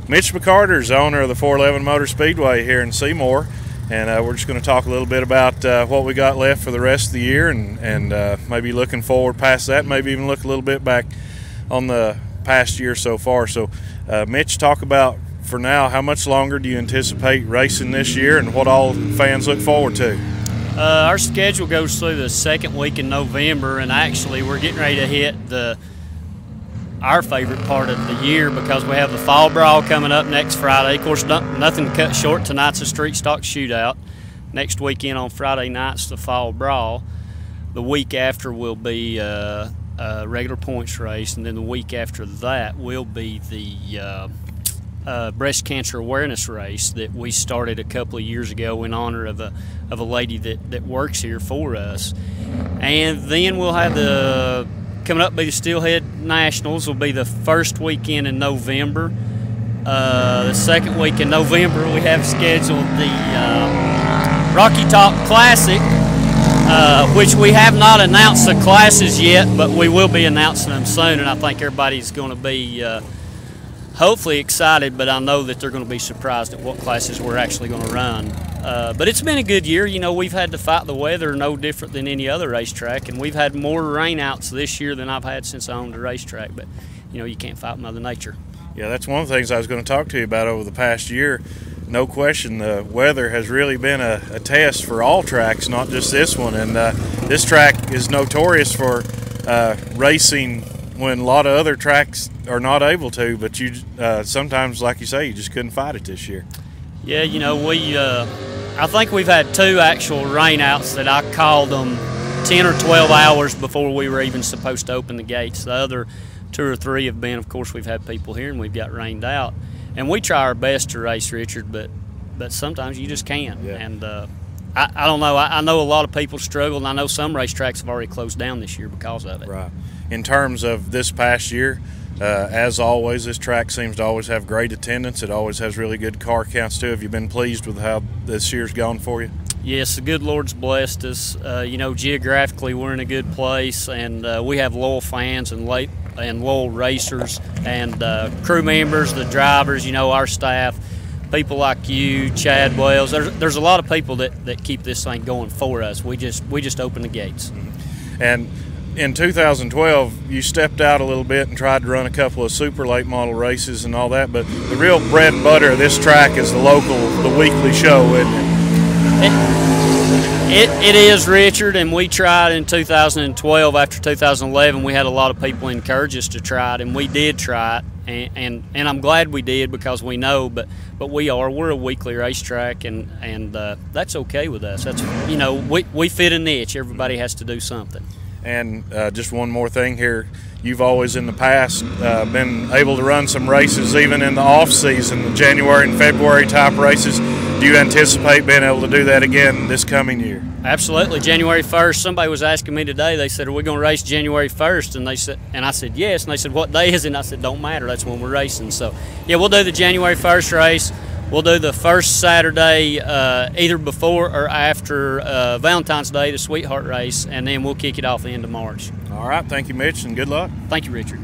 Mitch McCarter is owner of the 411 Motor Speedway here in Seymour, and we're just going to talk a little bit about what we got left for the rest of the year, and maybe looking forward past that, maybe even look a little bit back on the past year so far. So Mitch, talk about, for now, how much longer do you anticipate racing this year, and what all fans look forward to? Our schedule goes through the second week in November, and actually we're getting ready to hit our favorite part of the year, because we have the Fall Brawl coming up next Friday. Of course, nothing to cut short. Tonight's a street stock shootout. Next weekend on Friday night's the Fall Brawl. The week after will be a regular points race, and then the week after that will be the breast cancer awareness race that we started a couple of years ago in honor of a lady that works here for us. And then we'll have coming up be the Steelhead Nationals. Will be the first weekend in November. The second week in November we have scheduled the Rocky Top Classic, which we have not announced the classes yet, but we will be announcing them soon, and I think everybody's going to be hopefully excited, but I know that they're going to be surprised at what classes we're actually going to run. But it's been a good year. You know, we've had to fight the weather no different than any other racetrack, and we've had more rainouts this year than I've had since I owned a racetrack. But, you know, you can't fight Mother Nature. Yeah, that's one of the things I was going to talk to you about over the past year. No question, the weather has really been a test for all tracks, not just this one. And this track is notorious for racing when a lot of other tracks are not able to, but you sometimes, like you say, you just couldn't fight it this year. Yeah, you know, I think we've had two actual rainouts that I called them 10 or 12 hours before we were even supposed to open the gates. The other 2 or 3 have been, of course, we've had people here and we've got rained out. And we try our best to race, Richard, but sometimes you just can't. Yeah. And I don't know. I know a lot of people struggle, and I know some racetracks have already closed down this year because of it. Right. In terms of this past year, as always, this track seems to always have great attendance. It always has really good car counts too. Have you been pleased with how this year's gone for you? Yes, the good Lord's blessed us. You know, geographically we're in a good place, and we have loyal fans and loyal racers and crew members, the drivers, you know, our staff, people like you, Chad Wells. There's a lot of people that keep this thing going for us. We just open the gates. Mm-hmm. And in 2012, you stepped out a little bit and tried to run a couple of super late model races and all that, but the real bread and butter of this track is the weekly show, isn't it? It is, Richard, and we tried in 2012. After 2011, we had a lot of people encourage us to try it, and we did try it, and I'm glad we did, because we know, but we're a weekly racetrack, and that's okay with us. That's, you know, we fit a niche. Everybody has to do something. And just one more thing here, you've always in the past been able to run some races even in the off season, the January and February type races. Do you anticipate being able to do that again this coming year? Absolutely. January 1st, somebody was asking me today, they said, are we going to race January 1st? And I said, yes. And they said, what day is it? And I said, don't matter, that's when we're racing. So, yeah, we'll do the January 1st race. We'll do the first Saturday either before or after Valentine's Day, the Sweetheart race, and then we'll kick it off the end of March. All right. Thank you, Mitch, and good luck. Thank you, Richard.